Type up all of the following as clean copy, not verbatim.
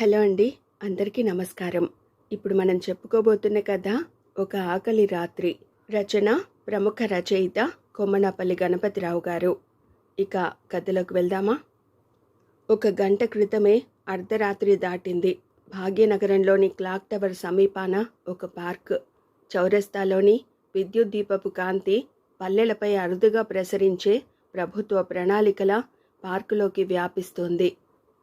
Hello అండి. అందరికీ నమస్కారం. ఇప్పుడు మనం చెప్పుకోబోతున్న కథ ఒక ఆకలి రాత్రి. రచన ప్రముఖ రచయిత కొమ్మనపల్లి గణపతిరావు గారు. ఇక కథలోకి వెళ్దామా? ఒక గంట క్రితమే అర్ధరాత్రి దాటింది. భాగ్యనగరంలోని క్లాక్ టవర్ సమీపాన ఒక పార్క్. చౌరస్తాలోని విద్యుత్ దీపపు కాంతి పల్లెలపై అరుదుగా ప్రసరించే ప్రభుత్వ ప్రణాళికల పార్కులోకి వ్యాపిస్తోంది.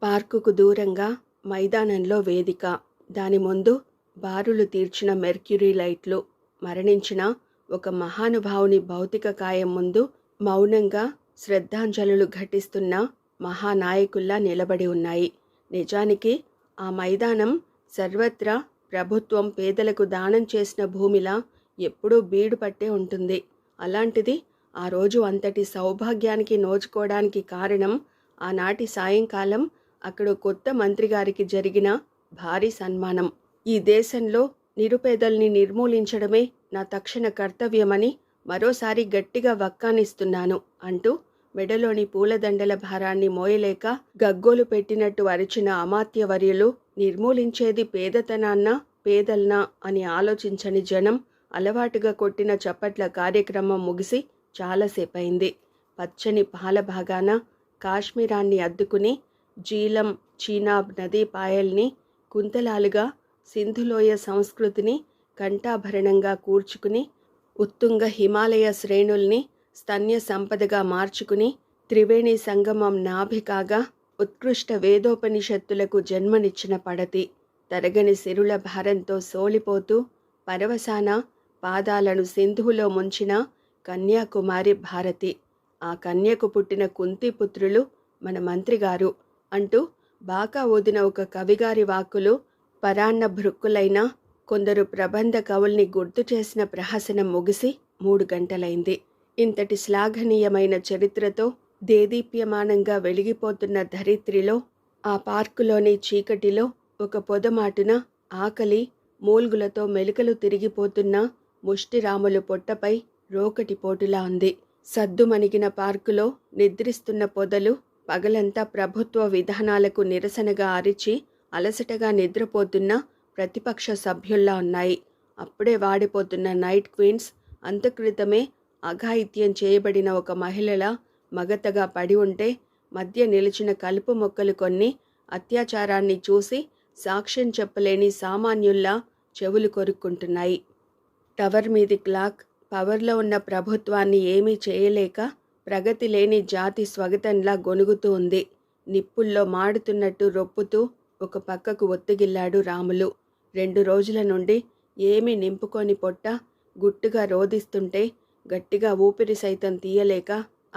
పార్కుకు దూరంగా మైదానంలో వేదిక, దాని ముందు బారులు తీర్చిన మెర్క్యూరీ లైట్లు, మరణించిన ఒక మహానుభావుని భౌతిక కాయం ముందు మౌనంగా శ్రద్ధాంజలులు ఘటిస్తున్న మహానాయకుల్లా నిలబడి ఉన్నాయి. నిజానికి ఆ మైదానం సర్వత్రా ప్రభుత్వం పేదలకు దానం చేసిన భూమిలా ఎప్పుడూ బీడు పట్టే ఉంటుంది. అలాంటిది ఆ రోజు అంతటి సౌభాగ్యానికి నోచుకోవడానికి కారణం ఆనాటి సాయంకాలం అక్కడ కొత్త మంత్రి గారికి జరిగిన భారీ సన్మానం. ఈ దేశంలో నిరుపేదల్ని నిర్మూలించడమే నా తక్షణ కర్తవ్యమని మరోసారి గట్టిగా వక్కానిస్తున్నాను అంటూ మెడలోని పూలదండల భారాన్ని మోయలేక గగ్గోలు పెట్టినట్టు అరిచిన అమాత్యవర్యులు, నిర్మూలించేది పేదతనాన్నా పేదల్నా అని ఆలోచించని జనం అలవాటుగా కొట్టిన చప్పట్ల కార్యక్రమం ముగిసి చాలాసేపయింది. పచ్చని పాల భాగాన కాశ్మీరాన్ని అద్దుకుని జీలం, చీనాబ్ నదీ పాయల్ని కుంతలాలుగా సింధులోయ సంస్కృతిని కంఠాభరణంగా కూర్చుకుని ఉత్తుంగ హిమాలయ శ్రేణుల్ని స్తన్య సంపదగా మార్చుకుని త్రివేణి సంగమం నాభికాగా ఉత్కృష్ట వేదోపనిషత్తులకు జన్మనిచ్చిన పడతి, తరగని సిరుల భారంతో సోలిపోతూ పరవశాన పాదాలను సింధువులో ముంచిన కన్యాకుమారి భారతి. ఆ కన్యకు పుట్టిన కుంతిపుత్రులు మన మంత్రిగారు అంటూ బాకా ఊదిన ఒక కవిగారి వాక్కులు పరాన్న భృక్కులైన కొందరు ప్రబంధ కవుల్ని గుర్తు చేసిన ప్రహసనం ముగిసి 3 గంటలైంది. ఇంతటి శ్లాఘనీయమైన చరిత్రతో దేదీప్యమానంగా వెలిగిపోతున్న ధరిత్రిలో, ఆ పార్కులోని చీకటిలో ఒక పొదమాటున ఆకలి మూల్గులతో మెలికలు తిరిగిపోతున్న ముష్టిరాములు పొట్టపై రోకటి పోటులా ఉంది. సద్దుమణిగిన పార్కులో నిద్రిస్తున్న పొదలు పగలంతా ప్రభుత్వ విధానాలకు నిరసనగా అరిచి అలసటగా నిద్రపోతున్న ప్రతిపక్ష సభ్యుల్లా ఉన్నాయి. అప్పుడే వాడిపోతున్న నైట్ క్వీన్స్ అంతక్రితమే అఘాయిత్యం చేయబడిన ఒక మహిళలా మగతగా పడి ఉంటే మధ్య నిలిచిన కలుపు మొక్కలు కొన్ని అత్యాచారాన్ని చూసి సాక్ష్యం చెప్పలేని సామాన్యుల్లా చెవులు కొరుక్కుంటున్నాయి. టవర్ మీది క్లాక్ పవర్లో ఉన్న ప్రభుత్వాన్ని ఏమీ చేయలేక ప్రగతి లేని జాతి స్వగతంలా గొనుగుతూ ఉంది. నిప్పుల్లో మాడుతున్నట్టు రొప్పుతూ ఒక పక్కకు ఒత్తిగిల్లాడు రాములు. 2 రోజుల నుండి ఏమీ నింపుకొని పొట్ట గుట్టుగా రోదిస్తుంటే గట్టిగా ఊపిరి సైతం తీయలేక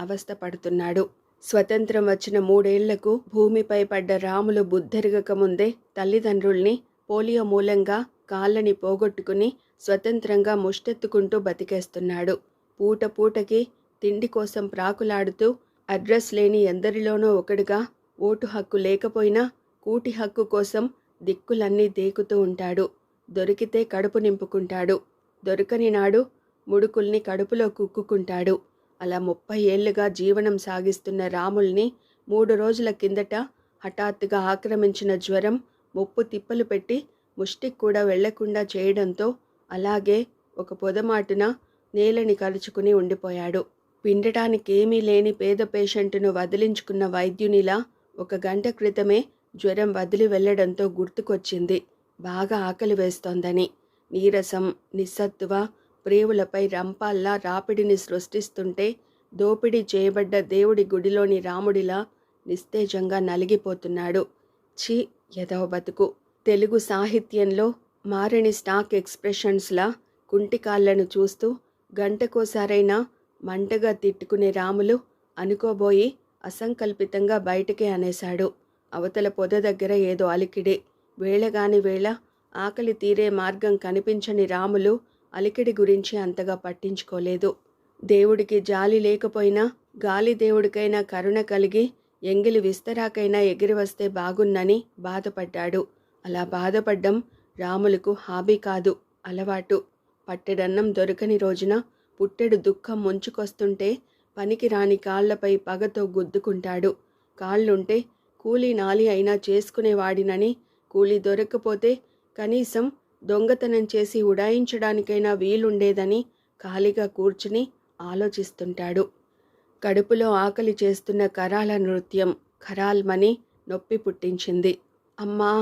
అవస్థ పడుతున్నాడు. స్వతంత్రం వచ్చిన 3 ఏళ్లకు భూమిపై పడ్డ రాములు బుద్ధెరగక ముందే తల్లిదండ్రుల్ని పోలియో మూలంగా కాళ్ళని పోగొట్టుకుని స్వతంత్రంగా ముష్టెత్తుకుంటూ బతికేస్తున్నాడు. పూట పూటకి తిండి కోసం ప్రాకులాడుతూ అడ్రస్ లేని ఎందరిలోనో ఒకడుగా ఓటు హక్కు లేకపోయినా కూటి హక్కు కోసం దిక్కులన్నీ దేకుతూ ఉంటాడు. దొరికితే కడుపు నింపుకుంటాడు, దొరకని నాడు ముడుకుల్ని కడుపులో కుక్కుకుంటాడు. అలా 30 ఏళ్లుగా జీవనం సాగిస్తున్న రాముల్ని 3 రోజుల కిందట హఠాత్తుగా ఆక్రమించిన జ్వరం ముప్పు తిప్పలు పెట్టి ముష్టికి కూడా వెళ్లకుండా చేయడంతో అలాగే ఒక పొదమాటున నేలని కలుచుకుని ఉండిపోయాడు. పిండటానికేమీ లేని పేద పేషెంటును వదిలించుకున్న వైద్యునిలా 1 గంట క్రితమే జ్వరం వదిలి వెళ్లడంతో గుర్తుకొచ్చింది బాగా ఆకలి వేస్తోందని. నీరసం, నిస్సత్తువ ప్రేవులపై రంపాల్లా రాపిడిని సృష్టిస్తుంటే దోపిడీ చేయబడ్డ దేవుడి గుడిలోని రాముడిలా నిస్తేజంగా నలిగిపోతున్నాడు. ఛీ, ఎదవ బతుకు. తెలుగు సాహిత్యంలో మారని స్టాక్ ఎక్స్ప్రెషన్స్లా కుంటికాళ్లను చూస్తూ గంటకోసారైనా మంటగా తిట్టుకునే రాములు అనుకోబోయి అసంకల్పితంగా బయటకే అనేశాడు. అవతల పొద దగ్గర ఏదో అలికిడి. వేళగాని వేళ ఆకలి తీరే మార్గం కనిపించని రాములు అలికిడి గురించి అంతగా పట్టించుకోలేదు. దేవుడికి జాలి లేకపోయినా గాలి దేవుడికైనా కరుణ కలిగి ఎంగిలి విస్తరాకైనా ఎగిరివస్తే బాగున్నని బాధపడ్డాడు. అలా బాధపడ్డం రాములకు హాబీ కాదు, అలవాటు. పట్టెడన్నం దొరకని రోజున పుట్టెడు దుఃఖం ముంచుకొస్తుంటే పనికిరాని కాళ్లపై పగతో గుద్దుకుంటాడు. కాళ్ళుంటే కూలీ నాలి అయినా చేసుకునేవాడినని కూలి దొరక్కపోతే కనీసం దొంగతనం చేసి ఉడాయించడానికైనా వీలుండేదని ఖాళీగా కూర్చుని ఆలోచిస్తుంటాడు. కడుపులో ఆకలి చేస్తున్న కరాల నృత్యం ఖరాల్మని నొప్పి పుట్టించింది. అమ్మా!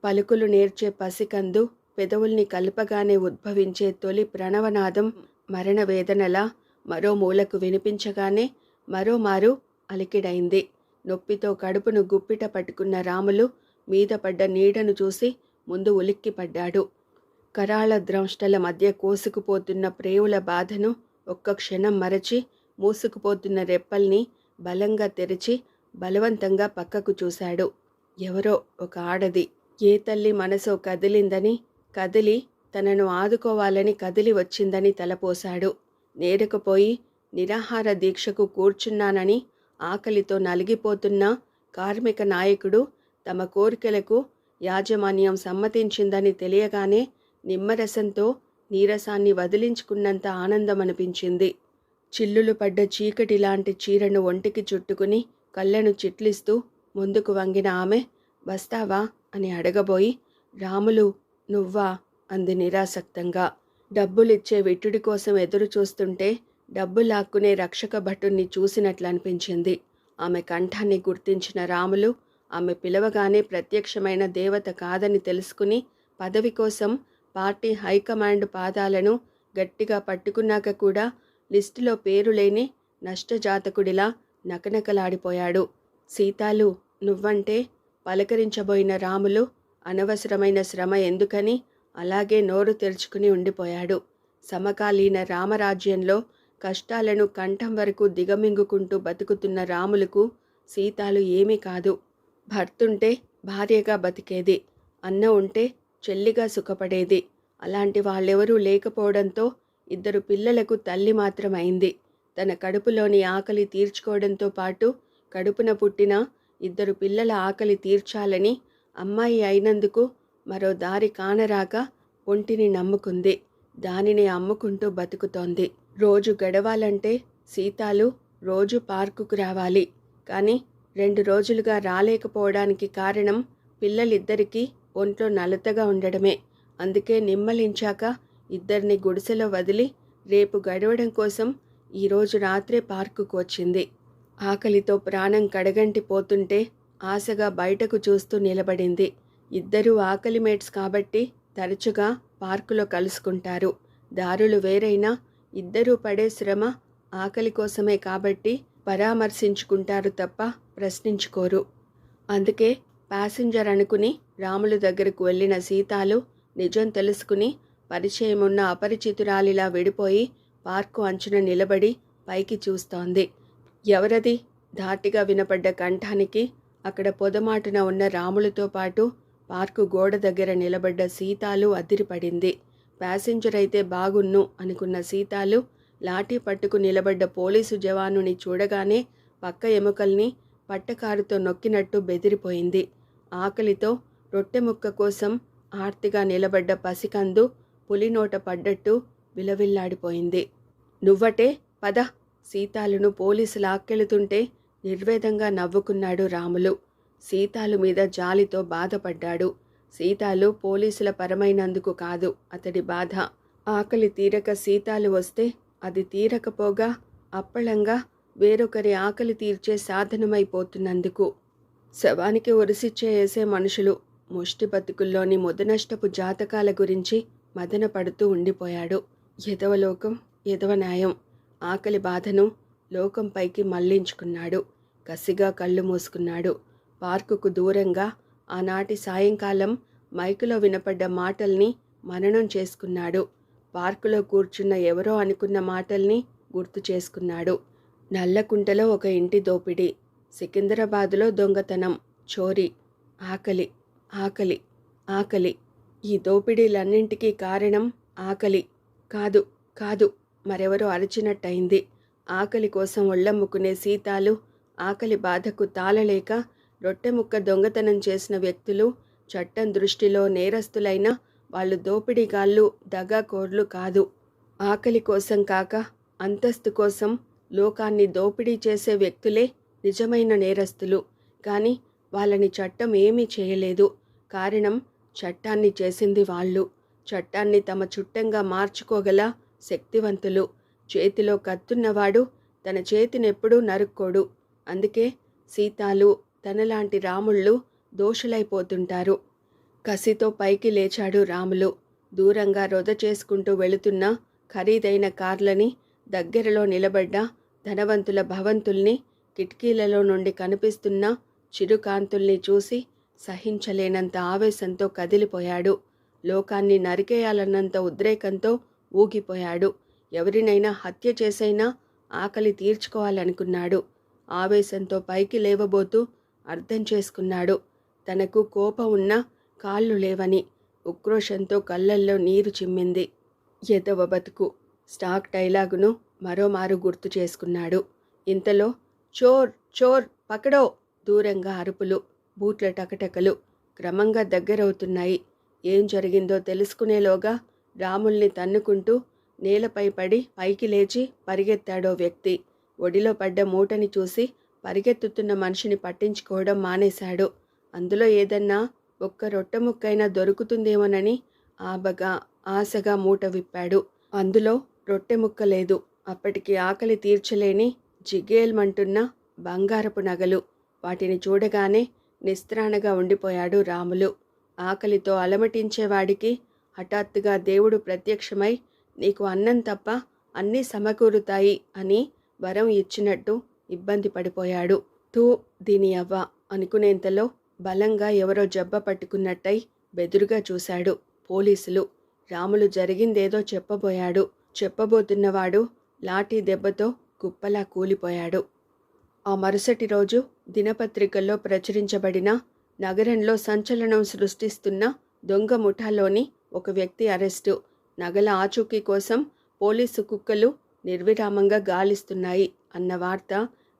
పలుకులు నేర్చే పసికందు పెదవుల్ని కలపగానే ఉద్భవించే తొలి ప్రణవనాదం మరణవేదనలా మరో మూలకు వినిపించగానే మరోమారు అలికిడైంది. నొప్పితో కడుపును గుప్పిట పట్టుకున్న రాములు మీద పడ్డ నీడను చూసి ముందు ఉలిక్కిపడ్డాడు. కరాళ ద్రంష్టల మధ్య కోసుకుపోతున్న ప్రేవుల బాధను ఒక్క క్షణం మరచి మూసుకుపోతున్న రెప్పల్ని బలంగా తెరిచి బలవంతంగా పక్కకు చూశాడు. ఎవరో ఒక ఆడది. ఏ తల్లి మనసో కదిలిందని, కదిలి తనను ఆదుకోవాలని కదిలి వచ్చిందని తలపోశాడు. నేరకపోయి నిరాహార దీక్షకు కూర్చున్నానని ఆకలితో నలిగిపోతున్న కార్మిక నాయకుడు తమ కోరికలకు యాజమాన్యం సమ్మతించిందని తెలియగానే నిమ్మరసంతో నీరసాన్ని వదిలించుకున్నంత ఆనందమనిపించింది. చిల్లులు పడ్డ చీకటిలాంటి చీరను ఒంటికి చుట్టుకుని కళ్ళను చిట్లిస్తూ ముందుకు వంగిన ఆమె వస్తావా అని అడగబోయి రాములు నువ్వా అంది నిరాసక్తంగా. డబ్బులిచ్చే విట్టుడి కోసం ఎదురు చూస్తుంటే డబ్బు లాక్కునే రక్షక భటుణ్ణి చూసినట్లనిపించింది. ఆమె కంఠాన్ని గుర్తించిన రాములు ఆమె పిలవగానే ప్రత్యక్షమైన దేవత కాదని తెలుసుకుని పదవి కోసం పార్టీ హైకమాండ్ పాదాలను గట్టిగా పట్టుకున్నాక కూడా లిస్టులో పేరు లేని నష్టజాతకుడిలా నకనకలాడిపోయాడు. సీతాలు నువ్వంటే పలకరించబోయిన రాములు అనవసరమైన శ్రమ ఎందుకని అలాగే నోరు తెరుచుకుని ఉండిపోయాడు. సమకాలీన రామరాజ్యంలో కష్టాలను కంఠం వరకు దిగమింగుకుంటూ బతుకుతున్న రాములకు సీతాలు ఏమీ కాదు. భర్తుంటే భార్యగా బతికేది, అన్న ఉంటే చెల్లిగా సుఖపడేది. అలాంటి వాళ్ళెవరూ లేకపోవడంతో 2 పిల్లలకు తల్లి మాత్రం అయింది. తన కడుపులోని ఆకలి తీర్చుకోవడంతో పాటు కడుపున పుట్టిన 2 పిల్లల ఆకలి తీర్చాలని అమ్మాయి అయినందుకు మరో దారి కానరాక ఒంటిని నమ్ముకుంది. దానిని అమ్ముకుంటూ బతుకుతోంది. రోజు గడవాలంటే సీతాలు రోజు పార్కుకు రావాలి. కానీ 2 రోజులుగా రాలేకపోవడానికి కారణం పిల్లలిద్దరికీ ఒంట్లో నలతగా ఉండడమే. అందుకే నిమ్మలించాక 2 గుడిసెలో వదిలి రేపు గడవడం కోసం ఈరోజు రాత్రే పార్కుకు వచ్చింది. ఆకలితో ప్రాణం కడగంటి పోతుంటే ఆశగా బయటకు చూస్తూ నిలబడింది. 2 ఆకలి మేట్స్ కాబట్టి తరచుగా పార్కులో కలుసుకుంటారు. దారులు వేరైనా 2 పడే శ్రమ ఆకలి కోసమే కాబట్టి పరామర్శించుకుంటారు తప్ప ప్రశ్నించుకోరు. అందుకే ప్యాసింజర్ అనుకుని రాములు దగ్గరకు వెళ్ళిన సీతాలు నిజం తెలుసుకుని పరిచయమున్న అపరిచితురాలిలా విడిపోయి పార్కు అంచున నిలబడి పైకి చూస్తోంది. ఎవరది? ధాటిగా వినపడ్డ కంఠానికి అక్కడ పొదమాటున ఉన్న రాములతో పాటు పార్కు గోడ దగ్గర నిలబడ్డ సీతాలు అదిరిపడింది. ప్యాసింజర్ అయితే బాగున్ను అనుకున్న సీతాలు లాఠీ పట్టుకు నిలబడ్డ పోలీసు జవానుని చూడగానే పక్క ఎముకల్ని పట్టకారుతో నొక్కినట్టు బెదిరిపోయింది. ఆకలితో రొట్టె ముక్క కోసం ఆర్తిగా నిలబడ్డ పసికందు పులినోట పడ్డట్టు విలవిల్లాడిపోయింది. నువ్వటే పద. సీతాలును పోలీసు లాక్కెళుతుంటే నిర్వేదంగా నవ్వుకున్నాడు రాములు. సీతాలు మీద జాలితో బాధపడ్డాడు. సీతాలు పోలీసుల పరమైనందుకు కాదు అతడి బాధ. ఆకలి తీరక సీతాలు వస్తే అది తీరకపోగా అప్పళంగా వేరొకరి ఆకలి తీర్చే సాధనమైపోతున్నందుకు. శవానికి ఒరిసిచ్చేసే మనుషులు ముష్టి బతుకుల్లోని ముదనష్టపు జాతకాల గురించి మదన పడుతూ ఉండిపోయాడు. ఎదవలోకం ఎదవ న్యాయం. ఆకలి బాధను లోకంపైకి మళ్లించుకున్నాడు. కసిగా కళ్ళు మూసుకున్నాడు. పార్కుకు దూరంగా ఆనాటి సాయంకాలం మైకులో వినపడ్డ మాటల్ని మననం చేసుకున్నాడు. పార్కులో కూర్చున్న ఎవరో అనుకున్న మాటల్ని గుర్తు చేసుకున్నాడు. నల్లకుంటలో ఒక ఇంటి దోపిడీ, సికింద్రాబాదులో దొంగతనం, చోరీ, ఆకలి ఆకలి ఆకలి. ఈ దోపిడీలన్నింటికీ కారణం ఆకలి. కాదు కాదు మరెవరో అరిచినట్టయింది. ఆకలి కోసం ఒళ్ళమ్ముకునే సీతాలు ఆకలి బాధకు తాళలేక రొట్టె ముక్క దొంగతనం చేసిన వ్యక్తులు చట్టం దృష్టిలో నేరస్తులైన వాళ్ళు దోపిడీగాళ్ళు, దగాకోర్లు కాదు. ఆకలి కోసం కాక అంతస్తు కోసం లోకాన్ని దోపిడీ చేసే వ్యక్తులే నిజమైన నేరస్తులు. కానీ వాళ్ళని చట్టం ఏమీ చేయలేదు. కారణం చట్టాన్ని చేసింది వాళ్ళు. చట్టాన్ని తమ చుట్టంగా మార్చుకోగల శక్తివంతులు. చేతిలో కత్తున్నవాడు తన చేతినెప్పుడూ నరుక్కోడు. అందుకే సీతాలు, తనలాంటి రాముళ్ళు దోషులైపోతుంటారు. కసితో పైకి లేచాడు రాములు. దూరంగా రొద చేసుకుంటూ వెళుతున్న ఖరీదైన కార్లని, దగ్గరలో నిలబడ్డ ధనవంతుల భవంతుల్ని, కిటికీలలో నుండి కనిపిస్తున్న చిరుకాంతుల్ని చూసి సహించలేనంత ఆవేశంతో కదిలిపోయాడు. లోకాన్ని నరికేయాలన్నంత ఉద్రేకంతో ఊగిపోయాడు. ఎవరినైనా హత్య చేసైనా ఆకలి తీర్చుకోవాలనుకున్నాడు. ఆవేశంతో పైకి లేవబోతూ అర్థం చేసుకున్నాడు తనకు కోపం ఉన్నా కాళ్ళు లేవని. ఉక్రోషంతో కళ్ళల్లో నీరు చిమ్మింది. ఎదవ బతుకు స్టాక్ డైలాగును మరోమారు గుర్తు చేసుకున్నాడు. ఇంతలో చోర్ చోర్ పకడో! దూరంగా అరుపులు, బూట్ల టకటకలు క్రమంగా దగ్గరవుతున్నాయి. ఏం జరిగిందో తెలుసుకునేలోగా రాముల్ని తన్నుకుంటూ నేలపై పడి పైకి లేచి పరిగెత్తాడో వ్యక్తి. ఒడిలో పడ్డ మూటని చూసి పరిగెత్తుతున్న మనిషిని పట్టించుకోవడం మానేశాడు. అందులో ఏదన్నా ఒక్క రొట్టె ముక్కైనా దొరుకుతుందేమోనని ఆశగా మూట విప్పాడు. అందులో రొట్టె ముక్క లేదు. అప్పటికి ఆకలి తీర్చలేని జిగేల్మంటున్న బంగారపు నగలు. వాటిని చూడగానే నిస్త్రాణగా ఉండిపోయాడు రాములు. ఆకలితో అలమటించేవాడికి హఠాత్తుగా దేవుడు ప్రత్యక్షమై నీకు అన్నం తప్ప అన్నీ సమకూరుతాయి అని వరం ఇచ్చినట్టు ఇబ్బంది పడిపోయాడు. తూ దీని అవ్వ అనుకునేంతలో బలంగా ఎవరో జబ్బ పట్టుకున్నట్టయి బెదురుగా చూశాడు. పోలీసులు. రాములు జరిగిందేదో చెప్పబోతున్నవాడు లాఠీ దెబ్బతో కుప్పలా కూలిపోయాడు. ఆ మరుసటి రోజు దినపత్రికల్లో ప్రచురించబడిన నగరంలో సంచలనం సృష్టిస్తున్న దొంగ ముఠాలోని ఒక వ్యక్తి అరెస్టు. నగల ఆచూకీ కోసం పోలీసు కుక్కలు నిర్విరామంగా గాలిస్తున్నాయి అన్న వార్త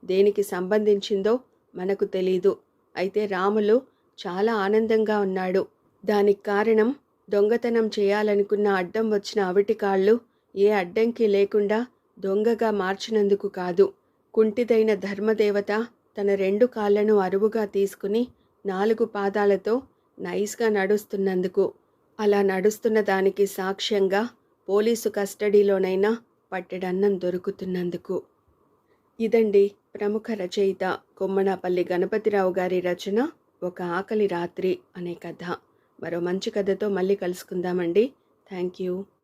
దేనికి సంబంధించిందో మనకు తెలీదు. అయితే రాములు చాలా ఆనందంగా ఉన్నాడు. దానికి కారణం దొంగతనం చేయాలనుకున్న అడ్డం వచ్చిన అవిటికాళ్ళు ఏ అడ్డంకి లేకుండా దొంగగా మార్చినందుకు కాదు. కుంటిదైన ధర్మదేవత తన 2 కాళ్లను అరువుగా తీసుకుని 4 పాదాలతో నైస్గా నడుస్తున్నందుకు. అలా నడుస్తున్న దానికి సాక్ష్యంగా పోలీసు కస్టడీలోనైనా పట్టెడన్నం దొరుకుతున్నందుకు. ఇదండి ప్రముఖ రచయిత కొమ్మనాపల్లి గణపతిరావు గారి రచన ఒక ఆకలి రాత్రి అనే కథ. మరో మంచి కథతో మళ్ళీ కలుసుకుందామండి. Thank you.